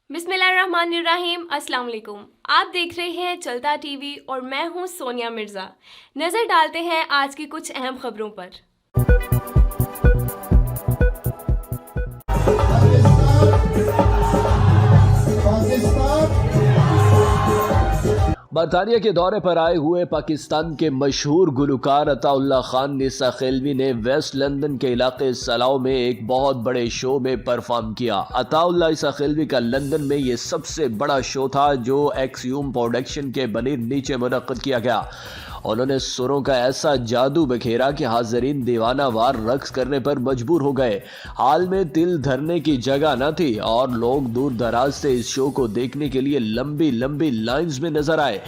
बिस्मिल्लाहिर्रहमानिर्रहीम। अस्सलाम वालेकुम। आप देख रहे हैं चलता टीवी और मैं हूं सोनिया मिर्ज़ा। नज़र डालते हैं आज की कुछ अहम खबरों पर। बरतानिया के दौरे पर आए हुए पाकिस्तान के मशहूर गुलकार अताउल्लाह खान निसा खिलवी ने वेस्ट लंदन के इलाके सलाव में एक बहुत बड़े शो में परफॉर्म किया। अताउल्लाह इसा खिलवी का लंदन में ये सबसे बड़ा शो था जो एक्सयूम प्रोडक्शन के बनीर नीचे मुनक्किद किया गया। उन्होंने सुरों का ऐसा जादू बखेरा कि हाज़रीन दीवाना वार रक्स करने पर मजबूर हो गए। हाल में तिल धरने की जगह न थी और लोग दूर दराज से इस शो को देखने के लिए लंबी लंबी लाइंस में नजर आए।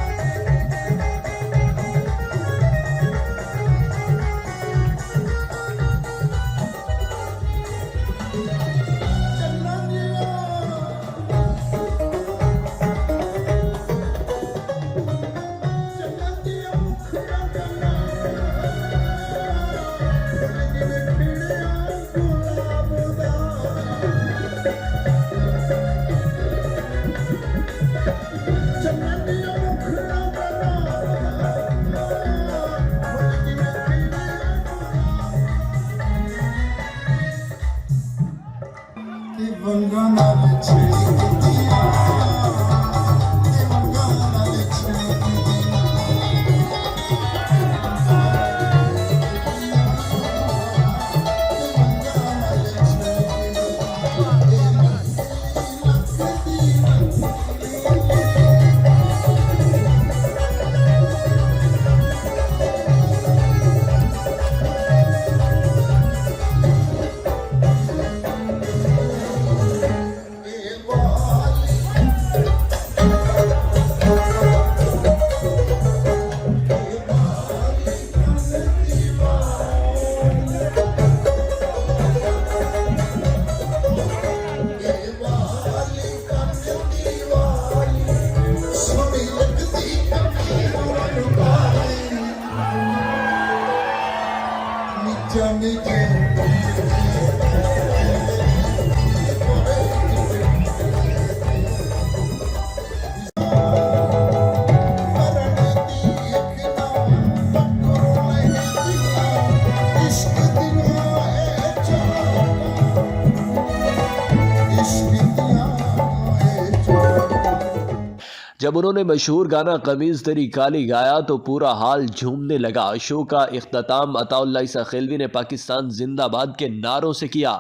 जब उन्होंने मशहूर गाना कमीज तेरी काली गाया तो पूरा हाल झूमने लगा। शो का इख्तिताम अताउल्लाह इसा खिलवी ने पाकिस्तान जिंदाबाद के नारों से किया।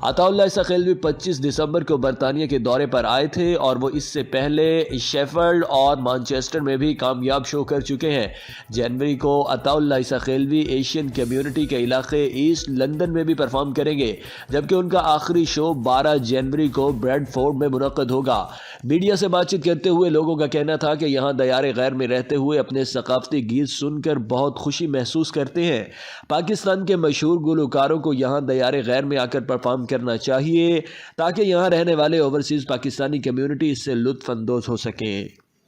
अताउल्लाह इसा खिलवी 25 दिसंबर को बरतानिया के दौरे पर आए थे और वो इससे पहले शेफील्ड और मैनचेस्टर में भी कामयाब शो कर चुके हैं। जनवरी को अताउल्लाह इसा खिलवी एशियन कम्युनिटी के इलाके ईस्ट लंदन में भी परफॉर्म करेंगे, जबकि उनका आखिरी शो 12 जनवरी को ब्रेडफोर्ड में मुनक्किद होगा। मीडिया से बातचीत करते हुए लोगों का कहना था कि यहाँ दयारे गैर में रहते हुए अपने सकाफती गीत सुनकर बहुत खुशी महसूस करते हैं। पाकिस्तान के मशहूर गुलकारों को यहाँ दयारे गैर में आकर परफॉर्म करना चाहिए ताकि यहाँ रहने वाले ओवरसीज़ पाकिस्तानी कम्युनिटी इससे लुत्फ़ अंदोज़ हो सके।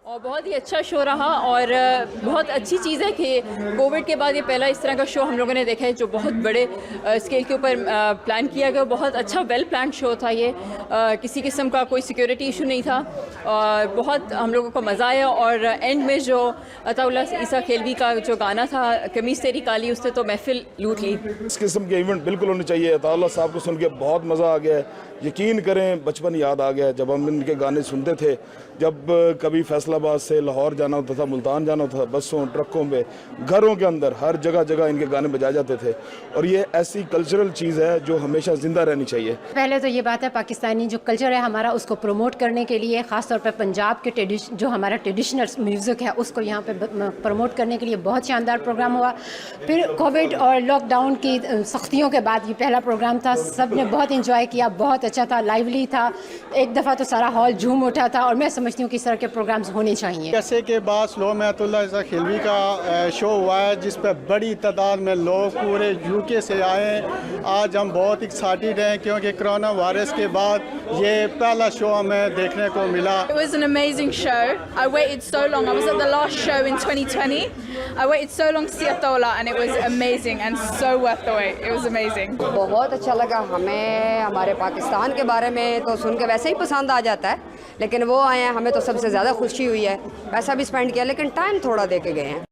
और बहुत ही अच्छा शो रहा और बहुत अच्छी चीज़ है कि कोविड के बाद ये पहला इस तरह का शो हम लोगों ने देखा है जो बहुत बड़े स्केल के ऊपर प्लान किया गया। बहुत अच्छा वेल प्लान शो था ये, किसी किस्म का कोई सिक्योरिटी इशू नहीं था और बहुत हम लोगों को मज़ा आया। और एंड में जो अताउल्लाह इसा खिलवी का जो गाना था कमीज़ तेरी काली, उससे तो महफिल लूट ली। इस किस्म के इवेंट बिल्कुल होने चाहिए। अताउल्लाह साहब को सुन के बहुत मज़ा आ गया है। यकीन करें बचपन याद आ गया जब हम इनके गाने सुनते थे। जब कभी फैसलाबाद से लाहौर जाना होता था, मुल्तान जाना होता था, बसों ट्रकों में, घरों के अंदर हर जगह जगह इनके गाने बजाए जाते थे। और ये ऐसी कल्चरल चीज़ है जो हमेशा ज़िंदा रहनी चाहिए। पहले तो ये बात है, पाकिस्तानी जो कल्चर है हमारा उसको प्रमोट करने के लिए ख़ास तौर पर पंजाब के जो हमारा ट्रेडिशनल म्यूज़िक है उसको यहाँ पे प्रमोट करने के लिए बहुत शानदार प्रोग्राम हुआ। फिर कोविड और लॉकडाउन की सख्तियों के बाद ये पहला प्रोग्राम था। सब ने बहुत इंजॉय किया, बहुत अच्छा था, लाइवली था। एक दफ़ा तो सारा हॉल झूम उठा था और मैं समझती हूँ कि इस तरह के प्रोग्राम्स होने होने चाहिए। जैसे कि बासलो में अताउल्लाह ईसा खिलवी का शो हुआ है जिस पर बड़ी तादाद में लोग पूरे यूके से आए हैं। आज हम बहुत एक्साइटेड हैं क्योंकि कोरोना वायरस के बाद ये पहला शो हमें देखने को मिला। It was an amazing show. I waited so long. I was at the last show in 2020. I waited so long to see Atawla and it was amazing and so worth the wait. It was amazing. बहुत अच्छा लगा हमें। हमारे पाकिस्तान के बारे में तो सुन के वैसे ही पसंद आ जाता है, लेकिन वो आए हैं, हमें तो सबसे ज़्यादा खुशी हुई है। पैसा भी स्पेंड किया लेकिन टाइम थोड़ा दे के गए हैं।